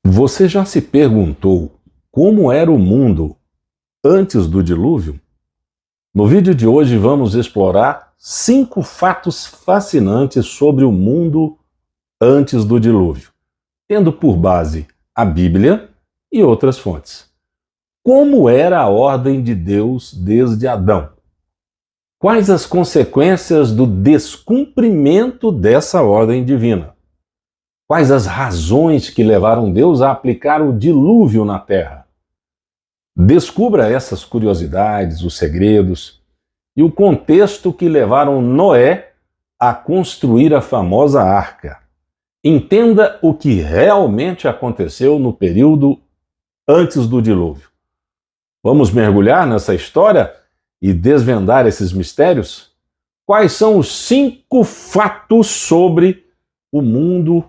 Você já se perguntou como era o mundo antes do dilúvio? No vídeo de hoje vamos explorar 5 fatos fascinantes sobre o mundo antes do dilúvio, tendo por base a Bíblia e outras fontes. Como era a ordem de Deus desde Adão? Quais as consequências do descumprimento dessa ordem divina? Quais as razões que levaram Deus a aplicar o dilúvio na terra? Descubra essas curiosidades, os segredos e o contexto que levaram Noé a construir a famosa arca. Entenda o que realmente aconteceu no período antes do dilúvio. Vamos mergulhar nessa história e desvendar esses mistérios? Quais são os 5 fatos sobre o mundo,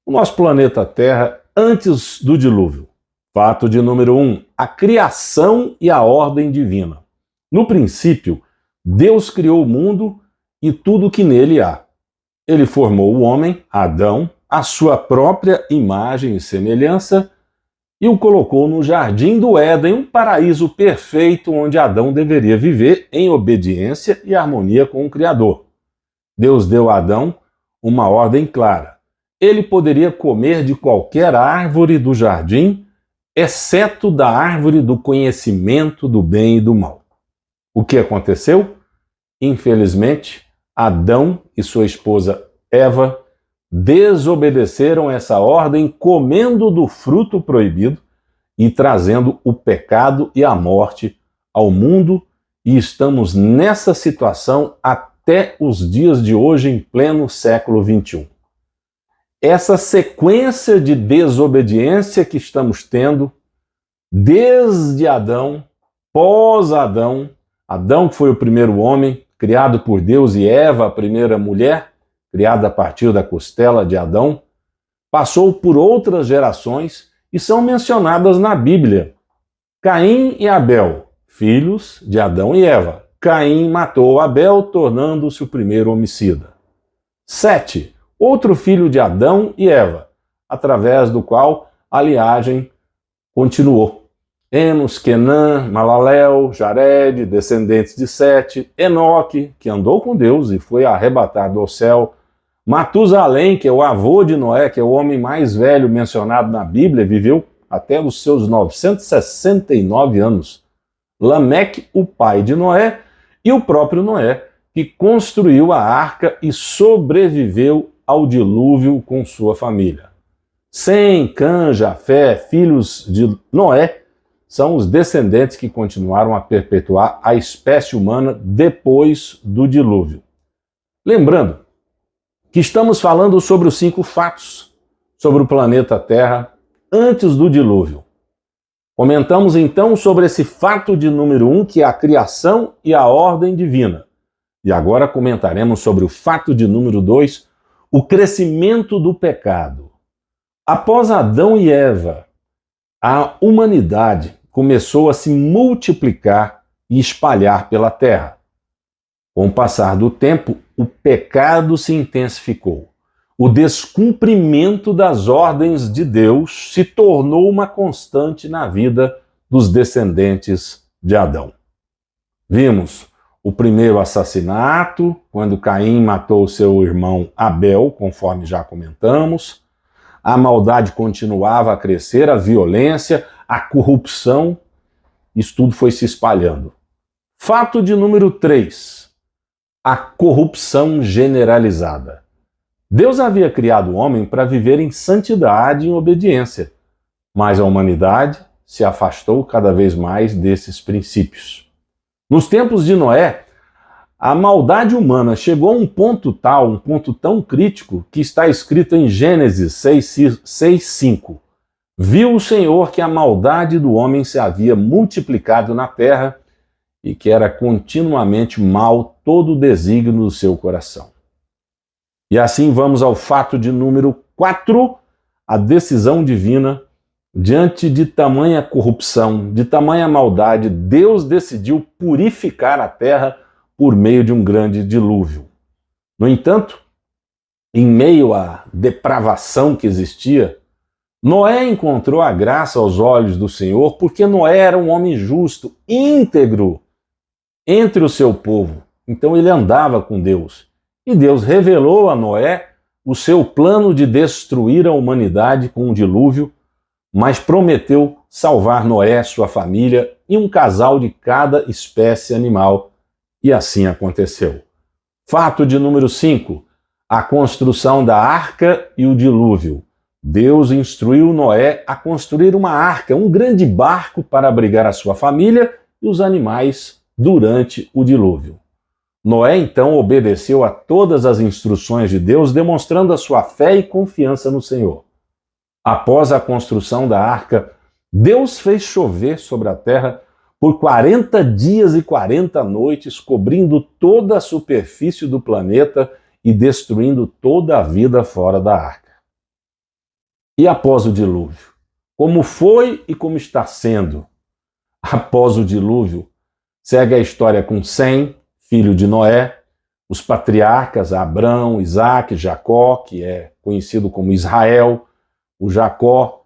o nosso planeta Terra, antes do dilúvio? Fato de número 1, a criação e a ordem divina. No princípio, Deus criou o mundo e tudo que nele há. Ele formou o homem, Adão, à sua própria imagem e semelhança e o colocou no jardim do Éden, um paraíso perfeito onde Adão deveria viver em obediência e harmonia com o Criador. Deus deu a Adão uma ordem clara. Ele poderia comer de qualquer árvore do jardim, exceto da árvore do conhecimento do bem e do mal. O que aconteceu? Infelizmente, Adão e sua esposa Eva desobedeceram essa ordem, comendo do fruto proibido e trazendo o pecado e a morte ao mundo, e estamos nessa situação até os dias de hoje, em pleno século XXI. Essa sequência de desobediência que estamos tendo desde Adão, pós-Adão, Adão que foi o primeiro homem criado por Deus e Eva, a primeira mulher, criada a partir da costela de Adão, passou por outras gerações e são mencionadas na Bíblia. Caim e Abel, filhos de Adão e Eva. Caim matou Abel, tornando-se o primeiro homicida. 7. Outro filho de Adão e Eva, através do qual a linhagem continuou. Enos, Quenã, Malalel, Jared, descendentes de Sete, Enoque, que andou com Deus e foi arrebatado ao céu, Matusalém, que é o avô de Noé, que é o homem mais velho mencionado na Bíblia, viveu até os seus 969 anos. Lameque, o pai de Noé, e o próprio Noé, que construiu a arca e sobreviveu ao dilúvio com sua família. Sem, Cã, Jafé, filhos de Noé, são os descendentes que continuaram a perpetuar a espécie humana depois do dilúvio. Lembrando que estamos falando sobre os 5 fatos sobre o planeta Terra antes do dilúvio. Comentamos então sobre esse fato de número 1, que é a criação e a ordem divina. E agora comentaremos sobre o fato de número 2, o crescimento do pecado. Após Adão e Eva, a humanidade começou a se multiplicar e espalhar pela terra. Com o passar do tempo, o pecado se intensificou. O descumprimento das ordens de Deus se tornou uma constante na vida dos descendentes de Adão. Vimos o primeiro assassinato, quando Caim matou seu irmão Abel, conforme já comentamos. A maldade continuava a crescer, a violência, a corrupção, isso tudo foi se espalhando. Fato de número 3, a corrupção generalizada. Deus havia criado o homem para viver em santidade e em obediência, mas a humanidade se afastou cada vez mais desses princípios. Nos tempos de Noé, a maldade humana chegou a um ponto tão crítico, que está escrito em Gênesis 6:5. Viu o Senhor que a maldade do homem se havia multiplicado na terra e que era continuamente mal todo o desígnio do seu coração. E assim vamos ao fato de número 4, a decisão divina. Diante de tamanha corrupção, de tamanha maldade, Deus decidiu purificar a terra por meio de um grande dilúvio. No entanto, em meio à depravação que existia, Noé encontrou a graça aos olhos do Senhor porque Noé era um homem justo, íntegro entre o seu povo. Então ele andava com Deus. E Deus revelou a Noé o seu plano de destruir a humanidade com um dilúvio, mas prometeu salvar Noé, sua família e um casal de cada espécie animal. E assim aconteceu. Fato de número 5. A construção da arca e o dilúvio. Deus instruiu Noé a construir uma arca, um grande barco para abrigar a sua família e os animais durante o dilúvio. Noé então obedeceu a todas as instruções de Deus, demonstrando a sua fé e confiança no Senhor. Após a construção da arca, Deus fez chover sobre a terra por 40 dias e 40 noites, cobrindo toda a superfície do planeta e destruindo toda a vida fora da arca. E após o dilúvio? Como foi e como está sendo? Após o dilúvio, segue a história com Sem, filho de Noé, os patriarcas Abrão, Isaque, Jacó, que é conhecido como Israel. O Jacó,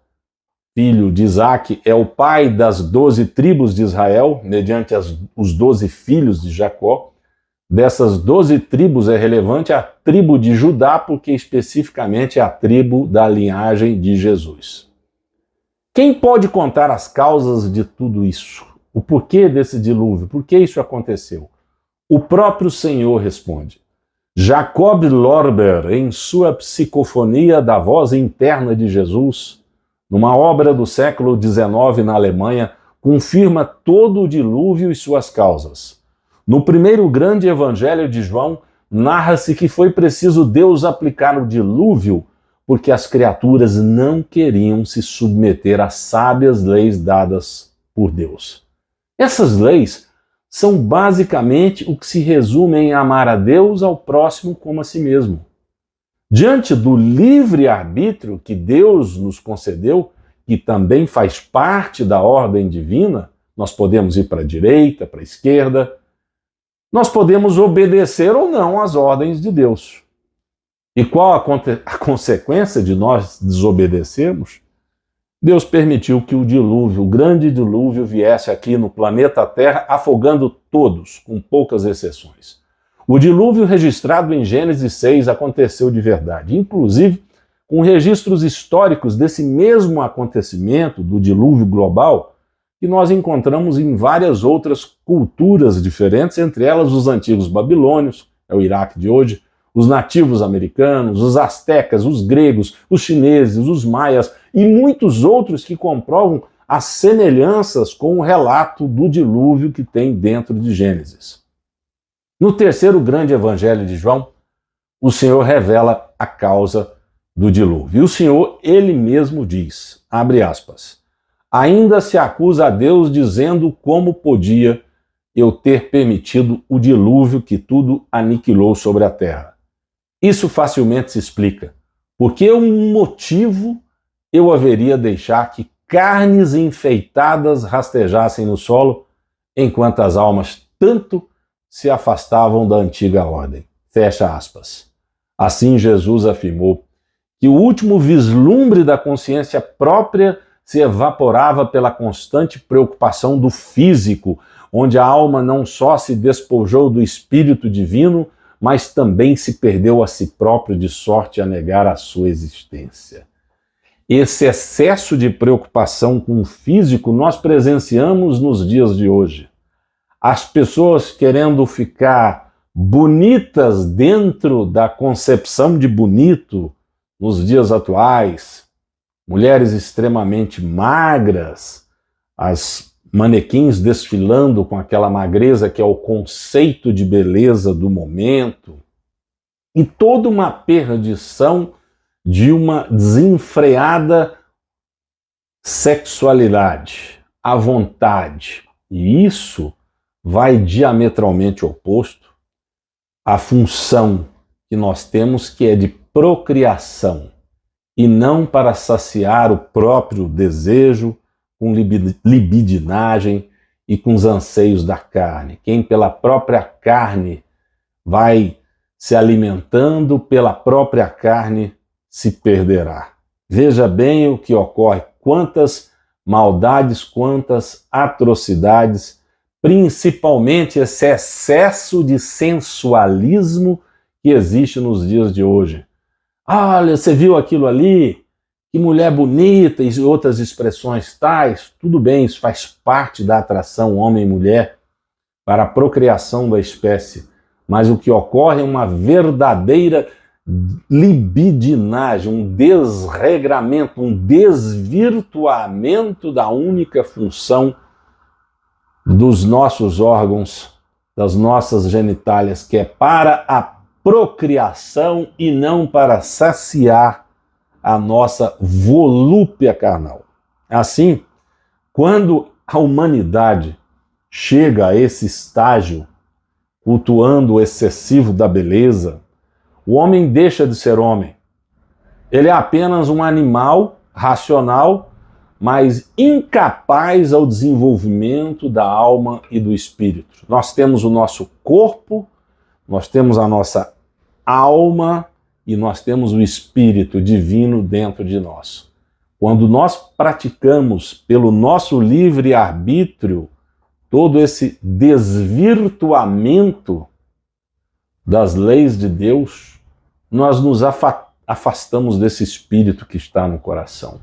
filho de Isaque, é o pai das 12 tribos de Israel, mediante os 12 filhos de Jacó. Dessas 12 tribos é relevante a tribo de Judá, porque especificamente é a tribo da linhagem de Jesus. Quem pode contar as causas de tudo isso? O porquê desse dilúvio? Por que isso aconteceu? O próprio Senhor responde. Jacob Lorber, em sua Psicofonia da Voz Interna de Jesus, numa obra do século XIX na Alemanha, confirma todo o dilúvio e suas causas. No primeiro grande evangelho de João, narra-se que foi preciso Deus aplicar o dilúvio porque as criaturas não queriam se submeter às sábias leis dadas por Deus. Essas leis são basicamente o que se resume em amar a Deus, ao próximo como a si mesmo. Diante do livre-arbítrio que Deus nos concedeu, que também faz parte da ordem divina, nós podemos ir para a direita, para a esquerda, nós podemos obedecer ou não às ordens de Deus. E qual a consequência de nós desobedecermos? Deus permitiu que o dilúvio, o grande dilúvio, viesse aqui no planeta Terra, afogando todos, com poucas exceções. O dilúvio registrado em Gênesis 6 aconteceu de verdade, inclusive com registros históricos desse mesmo acontecimento, do dilúvio global, que nós encontramos em várias outras culturas diferentes, entre elas os antigos babilônios, é o Iraque de hoje, os nativos americanos, os astecas, os gregos, os chineses, os maias e muitos outros que comprovam as semelhanças com o relato do dilúvio que tem dentro de Gênesis. No terceiro grande evangelho de João, o Senhor revela a causa do dilúvio. E o Senhor, ele mesmo diz, abre aspas, ainda se acusa a Deus dizendo como podia eu ter permitido o dilúvio que tudo aniquilou sobre a terra. Isso facilmente se explica. Porque um motivo eu haveria deixar que carnes enfeitadas rastejassem no solo, enquanto as almas tanto se afastavam da antiga ordem. Fecha aspas. Assim Jesus afirmou que o último vislumbre da consciência própria se evaporava pela constante preocupação do físico, onde a alma não só se despojou do Espírito Divino, mas também se perdeu a si próprio de sorte a negar a sua existência. Esse excesso de preocupação com o físico nós presenciamos nos dias de hoje. As pessoas querendo ficar bonitas dentro da concepção de bonito nos dias atuais, mulheres extremamente magras, as manequins desfilando com aquela magreza que é o conceito de beleza do momento, e toda uma perdição de uma desenfreada sexualidade, à vontade. E isso vai diametralmente oposto à função que nós temos, que é de procriação, e não para saciar o próprio desejo com libidinagem e com os anseios da carne. Quem pela própria carne vai se alimentando, pela própria carne se perderá. Veja bem o que ocorre, quantas maldades, quantas atrocidades, principalmente esse excesso de sensualismo que existe nos dias de hoje. Olha, você viu aquilo ali? Que mulher bonita e outras expressões tais. Tudo bem, isso faz parte da atração homem e mulher para a procriação da espécie. Mas o que ocorre é uma verdadeira libidinagem, um desregramento, um desvirtuamento da única função dos nossos órgãos, das nossas genitálias, que é para a procriação e não para saciar a nossa volúpia carnal. Assim, quando a humanidade chega a esse estágio, cultuando o excessivo da beleza, o homem deixa de ser homem. Ele é apenas um animal racional, mas incapaz ao desenvolvimento da alma e do espírito. Nós temos o nosso corpo, nós temos a nossa alma e nós temos o espírito divino dentro de nós. Quando nós praticamos pelo nosso livre-arbítrio todo esse desvirtuamento das leis de Deus, nós nos afastamos desse espírito que está no coração.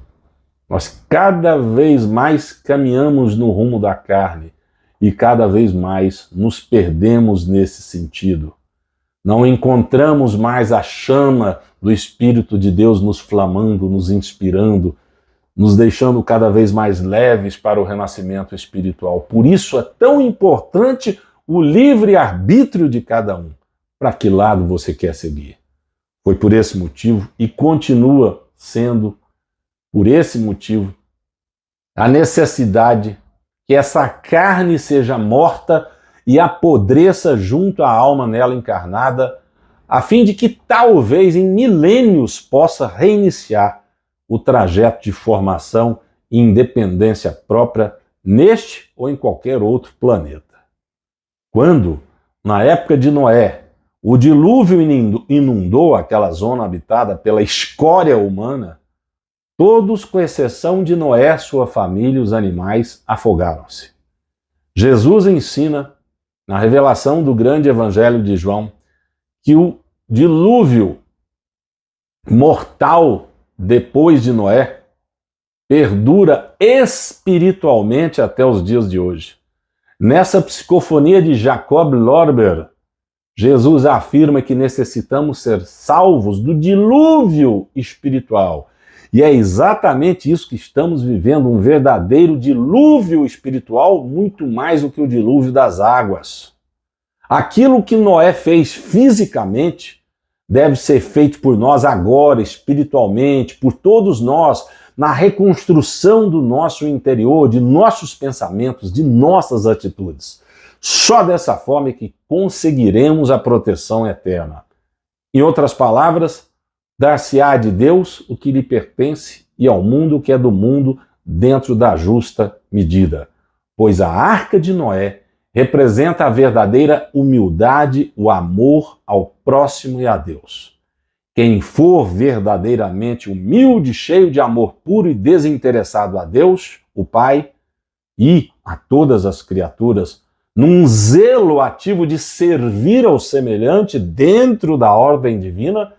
Nós cada vez mais caminhamos no rumo da carne e cada vez mais nos perdemos nesse sentido. Não encontramos mais a chama do Espírito de Deus nos flamando, nos inspirando, nos deixando cada vez mais leves para o renascimento espiritual. Por isso é tão importante o livre-arbítrio de cada um. Para que lado você quer seguir? Foi por esse motivo e continua sendo por esse motivo a necessidade que essa carne seja morta e apodreça junto à alma nela encarnada, a fim de que talvez em milênios possa reiniciar o trajeto de formação e independência própria neste ou em qualquer outro planeta. Quando, na época de Noé, o dilúvio inundou aquela zona habitada pela escória humana, todos, com exceção de Noé, sua família e os animais, afogaram-se. Jesus ensina, na revelação do grande evangelho de João, que o dilúvio mortal depois de Noé perdura espiritualmente até os dias de hoje. Nessa psicofonia de Jacob Lorber, Jesus afirma que necessitamos ser salvos do dilúvio espiritual. E é exatamente isso que estamos vivendo, um verdadeiro dilúvio espiritual, muito mais do que o dilúvio das águas. Aquilo que Noé fez fisicamente deve ser feito por nós agora, espiritualmente, por todos nós, na reconstrução do nosso interior, de nossos pensamentos, de nossas atitudes. Só dessa forma é que conseguiremos a proteção eterna. Em outras palavras, dar-se-á de Deus o que lhe pertence e ao mundo o que é do mundo dentro da justa medida. Pois a arca de Noé representa a verdadeira humildade, o amor ao próximo e a Deus. Quem for verdadeiramente humilde, cheio de amor puro e desinteressado a Deus, o Pai, e a todas as criaturas, num zelo ativo de servir ao semelhante dentro da ordem divina,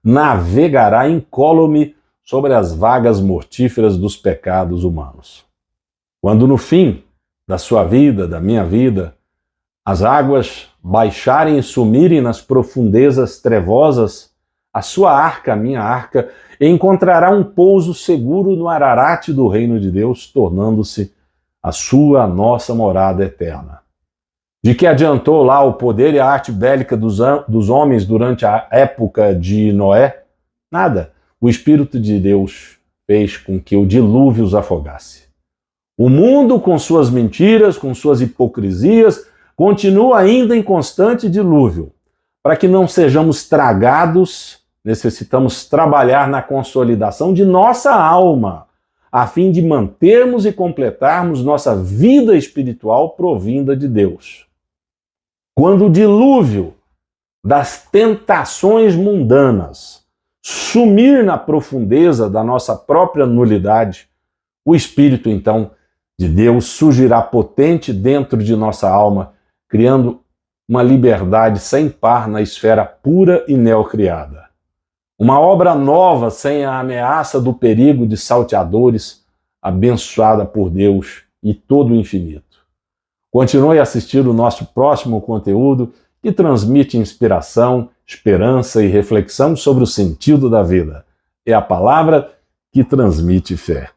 navegará incólume sobre as vagas mortíferas dos pecados humanos. Quando no fim da sua vida, da minha vida, as águas baixarem e sumirem nas profundezas trevosas, a sua arca, a minha arca, encontrará um pouso seguro no Ararate do reino de Deus, tornando-se a sua, a nossa morada eterna. De que adiantou lá o poder e a arte bélica dos homens durante a época de Noé? Nada. O Espírito de Deus fez com que o dilúvio os afogasse. O mundo, com suas mentiras, com suas hipocrisias, continua ainda em constante dilúvio. Para que não sejamos tragados, necessitamos trabalhar na consolidação de nossa alma, a fim de mantermos e completarmos nossa vida espiritual provinda de Deus. Quando o dilúvio das tentações mundanas sumir na profundeza da nossa própria nulidade, o Espírito, então, de Deus surgirá potente dentro de nossa alma, criando uma liberdade sem par na esfera pura e neocriada. Uma obra nova sem a ameaça do perigo de salteadores, abençoada por Deus e todo o infinito. Continue a assistir o nosso próximo conteúdo que transmite inspiração, esperança e reflexão sobre o sentido da vida. É a palavra que transmite fé.